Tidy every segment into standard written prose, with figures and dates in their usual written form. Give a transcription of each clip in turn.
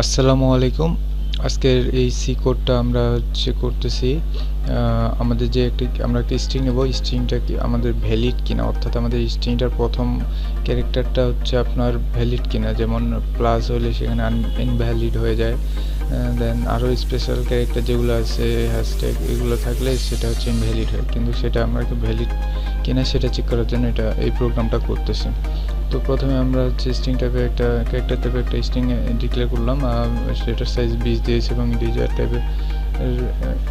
আসসালামু আলাইকুম। আজকের এই সি কোডটা আমরা করতেছি আমাদের যে আমরা একটা স্ট্রিং নেব, স্ট্রিংটা কি আমাদের ভ্যালিড কিনা, অর্থাৎ আমাদের স্ট্রিংটার প্রথম ক্যারেক্টারটা হচ্ছে আপনার ভ্যালিড কিনা। যেমন প্লাস হলে সেখানে ইনভ্যালিড হয়ে যায়। দেন আরও স্পেশাল ক্যারেক্টার যেগুলো আছে, হ্যাশট্যাগ, এগুলো থাকলে সেটা হচ্ছে ইনভ্যালিড হয়। কিন্তু সেটা আমরা ভ্যালিড কিনা সেটা চেক করার জন্য এই প্রোগ্রামটা করতেছি। তো প্রথমে আমরা হচ্ছে স্ট্রিং টাইপের একটা ক্যারেক্টার টাইপের একটা স্ট্রিং ডিক্লেয়ার করলাম, সেটার সাইজ 20 দিয়েছি এবং ইন্টিজার টাইপের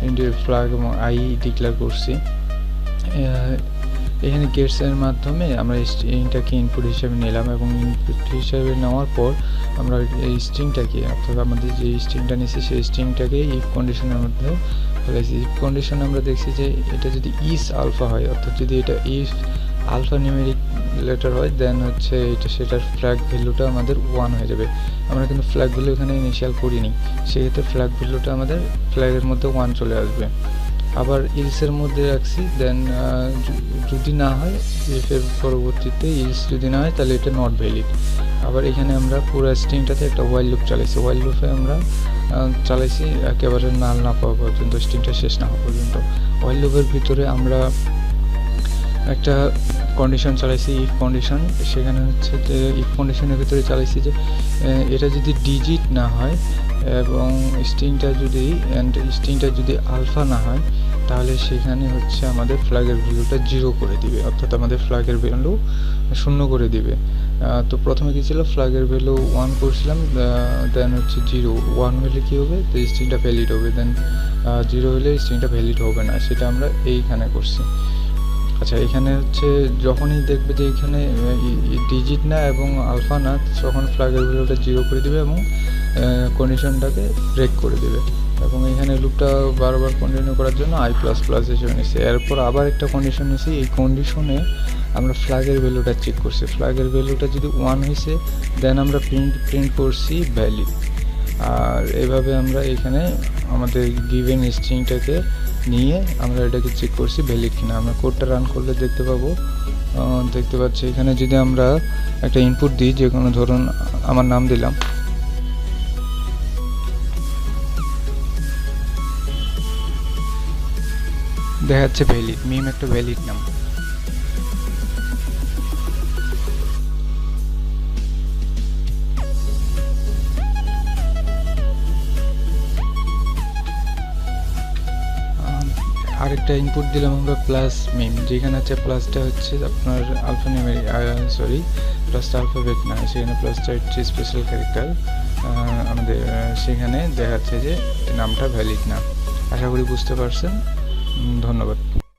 ইন্ডিয়ার ফ্ল্যাগ এবং আই ডিক্লেয়ার করছি। এখানে গেটসের মাধ্যমে আমরা স্ট্রিংটাকে ইনপুট হিসেবে নিলাম এবং ইনপুট হিসেবে নেওয়ার পর আমরা এই স্ট্রিংটাকে, অর্থাৎ আমাদের যে স্ট্রিংটা নিয়েছি সেই স্ট্রিংটাকে ইফ কন্ডিশনের মধ্যে ফেলেছি। ইফ কন্ডিশন আমরা দেখছি যে এটা যদি ইস আলফা হয়, অর্থাৎ যদি এটা ইফ আলফা নিউমেরিক লেটার হয়, দেন হচ্ছে সেটার ফ্ল্যাগ ভ্যালুটা আমাদের 1 হয়ে যাবে। আমরা কিন্তু ফ্ল্যাগ ভ্যালু এখানে ইনিশিয়াল করিনি, সেক্ষেত্রে ফ্ল্যাগ ভ্যালুটা আমাদের ফ্ল্যাগের মধ্যে 1 চলে আসবে। আবার ইলসের মধ্যে রাখছি, দেন যদি না হয় ইফের পরবর্তীতে ইলস যদি না হয় তাহলে এটা নট ভ্যালিড। আবার এখানে আমরা পুরো স্ট্রিংটাতে একটা ওয়াইল লুপ চালাইছি। ওয়াইল লুপে আমরা চালাইছি একেবারে নাল না পাওয়া পর্যন্ত, স্ট্রিংটা শেষ না হওয়া পর্যন্ত। ওয়াইল লুপের ভিতরে আমরা একটা কন্ডিশন চালাইছি, ইফ কন্ডিশন। সেখানে হচ্ছে যে ইফ কন্ডিশনের ভিতরে চালাইছি যে এটা যদি ডিজিট না হয় এবং স্ট্রিংটা যদি আলফা না হয়, তাহলে সেখানে হচ্ছে আমাদের ফ্ল্যাগের ভ্যালুটা 0 করে দিবে, অর্থাৎ আমাদের ফ্ল্যাগের ভ্যালু 0 করে দিবে। তো প্রথমে কী ছিল, ফ্ল্যাগের ভ্যালু 1 করছিলাম, দেন হচ্ছে 0। 1 হলে কী হবে, তো স্ট্রিংটা ভ্যালিড হবে, দেন 0 হলে স্ট্রিংটা ভ্যালিড হবে না, সেটা আমরা এইখানে করছি। আচ্ছা, এখানে হচ্ছে যখনই দেখবে যে এখানে ডিজিট না এবং আলফা না, তখন ফ্ল্যাগের ভ্যালুটা 0 করে দেবে এবং কন্ডিশনটাকে ব্রেক করে দেবে। এবং এখানে লুপটা বারবার কন্টিনিউ করার জন্য আই প্লাস প্লাস হিসেবে নিচ্ছি। এরপর আবার একটা কন্ডিশন নিয়েছি, এই কন্ডিশনে আমরা ফ্ল্যাগের ভ্যালুটা চেক করছি। ফ্ল্যাগের ভ্যালুটা যদি 1 হয়েছে, দেন আমরা প্রিন্ট করছি ভ্যালিড। আর এইভাবে আমরা এখানে আমাদের গিভেন স্ট্রিংটাকে নিয়ে আমরা এটাকে চেক করছি ভ্যালিড কিনা। আমরা কোডটা রান করলে দেখতে পাচ্ছি এখানে যদি আমরা একটা ইনপুট দিই, যে কোনো ধরুন আমার নাম দিলাম, দেখা যাচ্ছে ভ্যালিড, মিম একটা ভ্যালিড নাম। আরেকটা ইনপুট দিলাম আমরা প্লাস মিম, যেখানে হচ্ছে প্লাসটা হচ্ছে আপনার আলফানিউমেরিক, প্লাসটা আলফাবেট না, সেখানে প্লাসটা হচ্ছে স্পেশাল ক্যারেক্টার আমাদের। সেখানে দেখা যাচ্ছে যে নামটা ভ্যালিড না। আশা করি বুঝতে পারছেন। ধন্যবাদ।